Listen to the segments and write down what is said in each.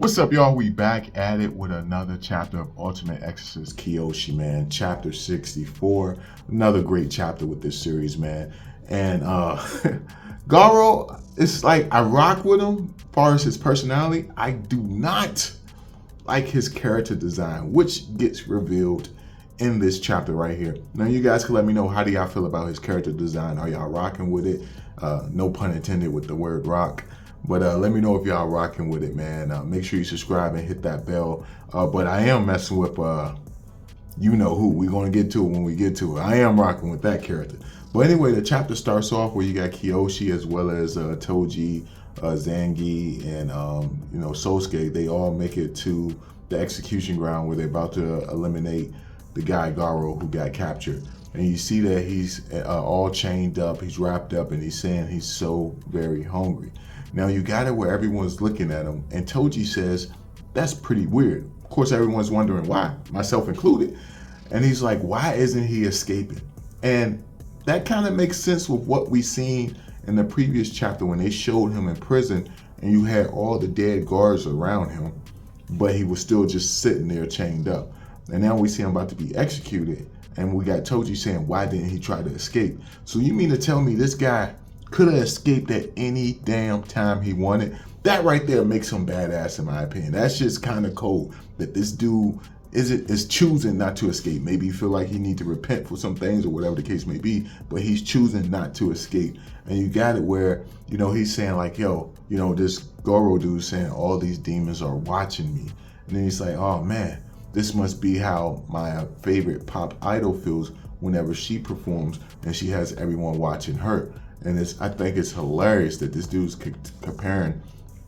What's up, y'all? We back at it with another chapter of Ultimate Exorcist Kiyoshi, man. Chapter 64. Another great chapter with this series, man. And Garo, it's like I rock with him as far as his personality. I do not like his character design, which gets revealed in this chapter right here. Now, you guys can let me know, how do y'all feel about his character design? Are y'all rocking with it? No pun intended with the word rock. But let me know if y'all rocking with it, man. Make sure you subscribe and hit that bell. But I am messing with, you know who. We're going to get to it when we get to it. I am rocking with that character. But anyway, the chapter starts off where you got Kiyoshi as well as Toji, Zangi, and Sosuke. They all make it to the execution ground where they're about to eliminate the guy Garo who got captured. And you see that he's all chained up, he's wrapped up, and he's saying he's so very hungry. Now you got it where everyone's looking at him, and Toji says, that's pretty weird. Of course, everyone's wondering why, myself included. And he's like, why isn't he escaping? And that kind of makes sense with what we seen in the previous chapter when they showed him in prison and you had all the dead guards around him, but he was still just sitting there chained up. And now we see him about to be executed, and we got Toji saying, why didn't he try to escape? So you mean to tell me this guy could have escaped at any damn time he wanted? That right there makes him badass in my opinion. That's just kind of cold that this dude is choosing not to escape. Maybe you feel like he need to repent for some things or whatever the case may be, but he's choosing not to escape. And you got it where, he's saying like, yo, this Goro dude saying all these demons are watching me. And then he's like, oh man, this must be how my favorite pop idol feels whenever she performs and she has everyone watching her. And I think it's hilarious that this dude's comparing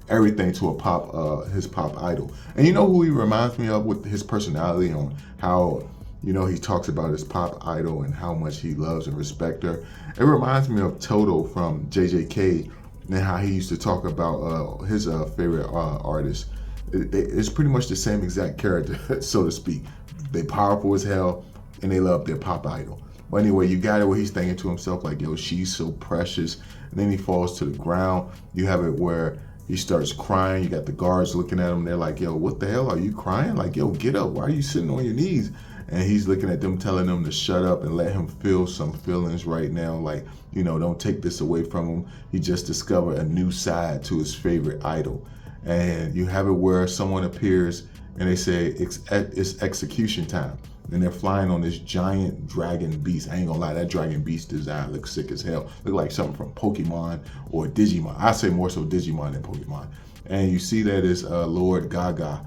everything to his pop idol. And you know who he reminds me of with his personality, on how, he talks about his pop idol and how much he loves and respects her. It reminds me of Toto from JJK and how he used to talk about his favorite artist. It's pretty much the same exact character, so to speak. They powerful as hell and they love their pop idol. But anyway, you got it where he's thinking to himself like, yo, she's so precious. And then he falls to the ground. You have it where he starts crying. You got the guards looking at him. They're like, yo, what the hell? Are you crying? Like, yo, get up. Why are you sitting on your knees? And he's looking at them, telling them to shut up and let him feel some feelings right now. Like, don't take this away from him. He just discovered a new side to his favorite idol. And you have it where someone appears and they say it's execution time. And they're flying on this giant dragon beast. I ain't gonna lie, that dragon beast design looks sick as hell. Look like something from Pokemon or Digimon. I say more so Digimon than Pokemon. And you see that is Lord Gaga.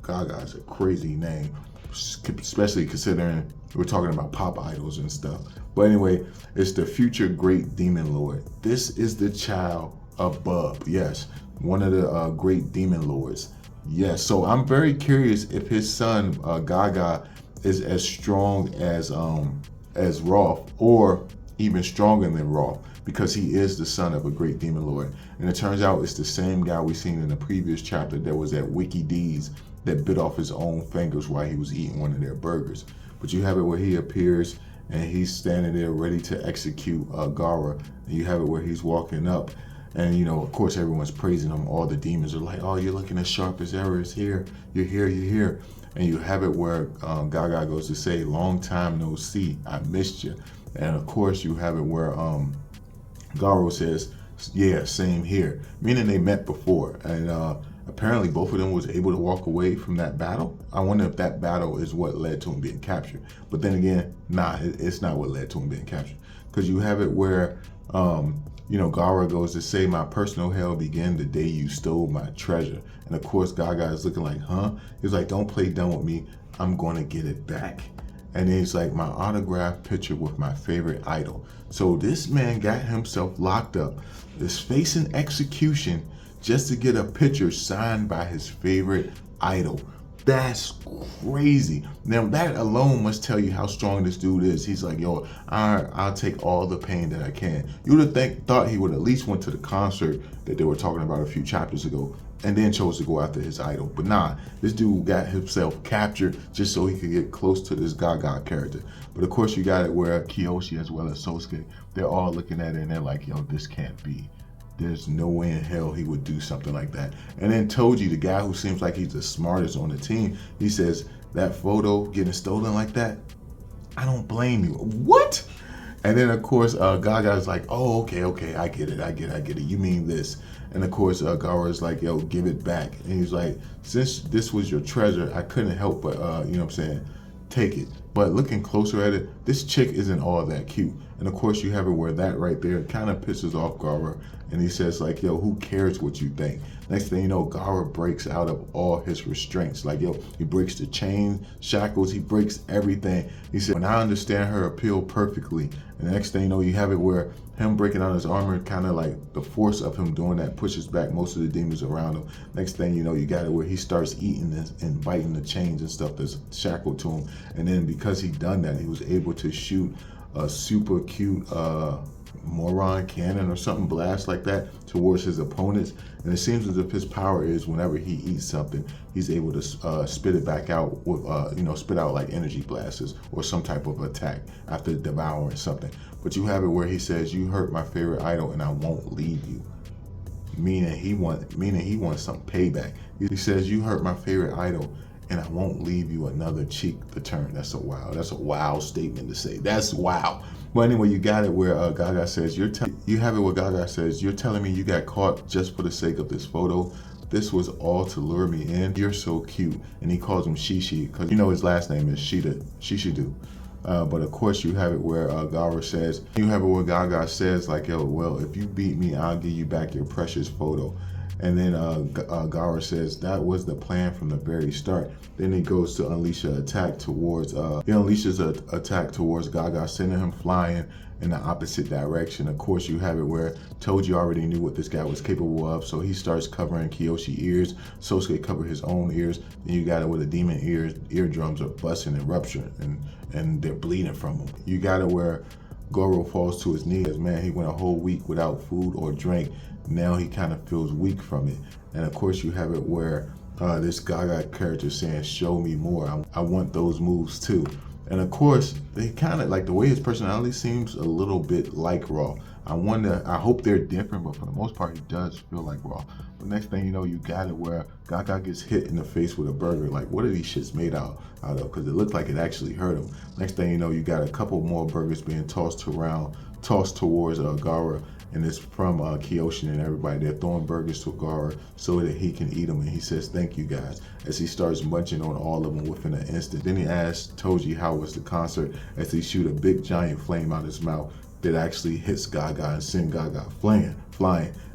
Gaga is a crazy name, especially considering we're talking about pop idols and stuff. But anyway, it's the future great demon lord. This is the child of Bub. Yes, one of the great demon lords. Yes, so I'm very curious if his son Gaga is as strong as Rolf, or even stronger than Rolf, because he is the son of a great demon lord. And it turns out it's the same guy we seen in the previous chapter that was at Wiki D's that bit off his own fingers while he was eating one of their burgers. But you have it where he appears and he's standing there ready to execute Gara. And you have it where he's walking up. And of course everyone's praising him. All the demons are like, oh, you're looking as sharp as ever. It's here. You're here. You're here. And you have it where Gaga goes to say, long time no see. I missed you. And of course you have it where Garo says, yeah, same here. Meaning they met before. And apparently both of them was able to walk away from that battle. I wonder if that battle is what led to him being captured. But then again, nah, it's not what led to him being captured. Because you have it where Gara goes to say, my personal hell began the day you stole my treasure. And of course, Gaga is looking like, huh? He's like, don't play dumb with me. I'm going to get it back. And then he's like, my autographed picture with my favorite idol. So this man got himself locked up, is facing execution just to get a picture signed by his favorite idol. That's crazy. Now that alone must tell you how strong this dude is. He's like, yo, I'll take all the pain that I can. You would have thought he would at least went to the concert that they were talking about a few chapters ago and then chose to go after his idol. But nah, this dude got himself captured just so he could get close to this Gaga character. But of course you got it where Kiyoshi as well as Sosuke, they're all looking at it and they're like, yo, this can't be. there's no way in hell he would do something like that. And then Toji, the guy who seems like he's the smartest on the team, he says, that photo getting stolen like that, I don't blame you. What? And then of course Gaga's like, oh, okay, I get it. You mean this? And of course Gaara's like, yo, give it back. And he's like, since this was your treasure, I couldn't help but you know what I'm saying, take it. But looking closer at it, this chick isn't all that cute. And of course you have it where that right there kind of pisses off Gaara, and he says like, yo, who cares what you think? Next thing you know, Gaara breaks out of all his restraints. Like, yo, he breaks the chain, shackles, he breaks everything. He said, when I understand her appeal perfectly. And the next thing you know, you have it where him breaking out his armor, kind of like the force of him doing that pushes back most of the demons around him. Next thing you know, you got it where he starts eating this and biting the chains and stuff that's shackled to him. And then because he done that, he was able to shoot a super cute moron cannon or something, blast like that towards his opponents. And it seems as if his power is whenever he eats something, he's able to spit it back out with spit out like energy blasts or some type of attack after devouring something. But you have it where he says, you hurt my favorite idol and I won't leave you, meaning he wants some payback. He says, you hurt my favorite idol and I won't leave you another cheek to turn. That's a wow statement to say. That's wow. But anyway, you got it where Gaga says, you have it where Gaga says, you're telling me you got caught just for the sake of this photo? This was all to lure me in? You're so cute. And he calls him Shishi, because you know his last name is Shishidu. But of course you have it where Gaga says, like, yo, well, if you beat me, I'll give you back your precious photo. And then Gaara says that was the plan from the very start. Then he goes to unleash an attack towards, he unleashes an attack towards Gaga, sending him flying in the opposite direction. Of course, you have it where Toji already knew what this guy was capable of, so he starts covering Kiyoshi ears. Sosuke covered his own ears. Then you got it where the demon eardrums are busting and rupturing, and they're bleeding from them. You got it where Goro falls to his knees. Man, he went a whole week without food or drink. Now he kind of feels weak from it. And of course you have it where this Gaga character saying, show me more. I want those moves too. And of course, they kind of like the way his personality seems a little bit like Raw. I hope they're different, but for the most part, he does feel like Raw. But next thing you know, you got it where Gaga gets hit in the face with a burger. Like, what are these shits made out of? Because it looked like it actually hurt him. Next thing you know, you got a couple more burgers being tossed towards Gaara. And it's from Kiyoshi and everybody. They're throwing burgers to Gaara so that he can eat them. And he says, thank you guys, as he starts munching on all of them within an instant. Then he asks Toji how was the concert, as he shoot a big giant flame out his mouth that actually hits Gaga and sends Gaga flying.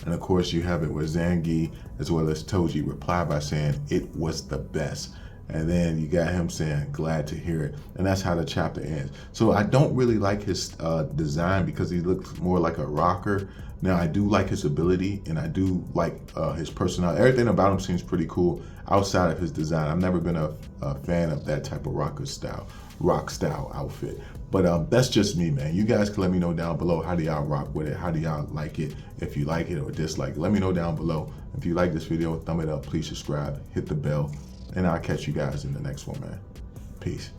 And of course you have it where Zangief as well as Toji reply by saying, it was the best. And then you got him saying, glad to hear it. And that's how the chapter ends. So I don't really like his design because he looks more like a rocker. Now, I do like his ability and I do like his personality. Everything about him seems pretty cool outside of his design. I've never been a fan of that type of rock style outfit. But that's just me, man. You guys can let me know down below, how do y'all rock with it? How do y'all like it? If you like it or dislike it, let me know down below. If you like this video, thumb it up, please subscribe, hit the bell. And I'll catch you guys in the next one, man. Peace.